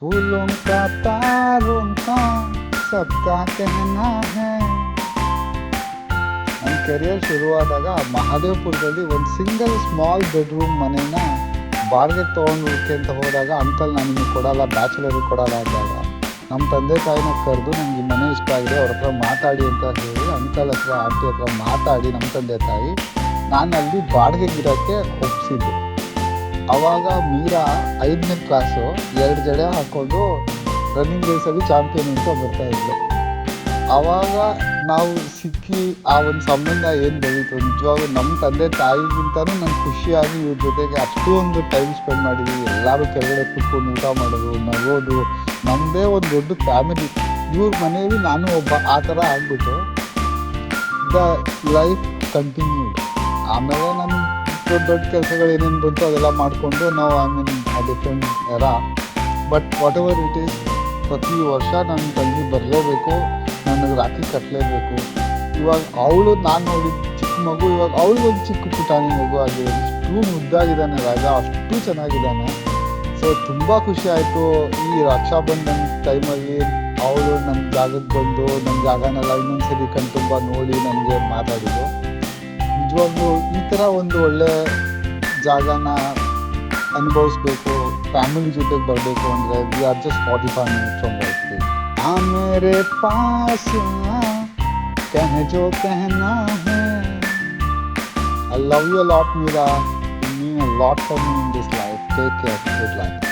फूलों का तारों का सबका कहना है. ನನ್ನ ಕೆರಿಯರ್ ಶುರುವಾದಾಗ ಮಹದೇವಪುರದಲ್ಲಿ ಒಂದು ಸಿಂಗಲ್ ಸ್ಮಾಲ್ ಬೆಡ್ರೂಮ್ ಮನೇನ ಬಾಡಿಗೆಗೆ ತೊಗೊಂಡೋಕೆ ಅಂತ ಹೋದಾಗ ಅಂಕಲ್ ನಾನು ನಿಮಗೆ ಕೊಡಲ್ಲ, ಬ್ಯಾಚುಲರಿಗೆ ಕೊಡಲ್ಲ ಅಂದಾಗ ನಮ್ಮ ತಂದೆ ತಾಯಿನ ಕರೆದು ನನಗೆ ಈ ಮನೆ ಇಷ್ಟ ಆಗಿದೆ, ಅವ್ರ ಹತ್ರ ಮಾತಾಡಿ ಅಂತ ಹೇಳಿ ಅಂಕಲ್ ಹತ್ರ ಆಂಟಿ ಹತ್ರ ಮಾತಾಡಿ ನಮ್ಮ ತಂದೆ ತಾಯಿ ನಾನು ಅಲ್ಲಿ ಬಾಡಿಗೆಗಿರೋಕ್ಕೆ ಒಪ್ಪಿಸಿದ್ದು. ಆವಾಗ ಮೀರಾ 5ನೇ ಕ್ಲಾಸು 2 ಜಡೆ ಹಾಕ್ಕೊಂಡು ರನ್ನಿಂಗ್ ರೇಸಲ್ಲಿ ಚಾಂಪಿಯನ್ ಅಂತ ಬರ್ತಾಯಿದ್ಲು. ಆವಾಗ ನಾವು ಸಿಕ್ಕಿ ಆ ಒಂದು ಸಂಬಂಧ ಏನು ಬೆಳೀತು, ನಿಜವಾಗ್ಲೂ ನಮ್ಮ ತಂದೆ ತಾಯಿಗಿಂತನೂ ನಾನು ಖುಷಿಯಾಗಿ ಇವ್ರ ಜೊತೆಗೆ ಅಷ್ಟೊಂದು ಟೈಮ್ ಸ್ಪೆಂಡ್ ಮಾಡಿದ್ವಿ. ಎಲ್ಲರೂ ಕೆಳಗಡೆ ಕೂತ್ಕೊಂಡು ಊಟ ಮಾಡೋದು, ನಗೋದು, ನಮ್ಮದೇ ಒಂದು ದೊಡ್ಡ ಫ್ಯಾಮಿಲಿ. ಇವ್ರ ಮನೆಯಲ್ಲಿ ನಾನು ಒಬ್ಬ ಆ ಥರ ಆಗ್ಬಿಟ್ಟು ದ ಲೈಫ್ ಕಂಟಿನ್ಯೂಡ್. ಆಮೇಲೆ ನಾನು ದೊಡ್ಡ ಕೆಲಸಗಳು ಏನೇನು ಬಂತು ಅದೆಲ್ಲ ಮಾಡಿಕೊಂಡು ನಾವು ಡಿಫ್ರೆಂಟ್ ಎರ. But what ever it is, ಪ್ರತಿ ವರ್ಷ ನನ್ನ ತಂಗಿ ಬರಲೇಬೇಕು, ನನಗೆ ರಾಖಿ ಕಟ್ಟಲೇಬೇಕು. ಇವಾಗ ಅವಳು ನಾನು ನೋಡಿದ ಚಿಕ್ಕ ಮಗು, ಇವಾಗ ಅವಳಿಗೊಂದು ಚಿಕ್ಕ ಪುಟಾಣಿ ಮಗು ಆಗಿದೆ. ಇಷ್ಟು ಮುದ್ದಾಗಿದ್ದಾನೆ ರಾಜ, ಅಷ್ಟು ಚೆನ್ನಾಗಿದ್ದಾನೆ. ಸೊ ತುಂಬ ಖುಷಿ ಆಯಿತು. ಈ ರಕ್ಷಾಬಂಧನ್ ಟೈಮಲ್ಲಿ ಅವಳು ನನ್ನ ಜಾಗಕ್ಕೆ ಬಂದು ನನ್ನ ಜಾಗನೆಲ್ಲ ಇನ್ನೊಂದ್ಸರಿ ಕಣ್ತುಂಬ ನೋಡಿ ನನಗೆ ಮಾತಾಡಿದ್ದು. ನಿಜವಾಗ್ಲೂ ಈ ಥರ ಒಂದು ಒಳ್ಳೆ ಜಾಗನ ಅನುಭವಿಸ್ಬೇಕು, ಫ್ಯಾಮಿಲಿ ಜೊತೆಗೆ ಬರಬೇಕು ಅಂದರೆ we are just 45 minutes from Whitefield. आ मेरे पास आ, कह जो कहना है. I love you a lot, Meera. You mean a lot for me in this life. Take care. Good luck.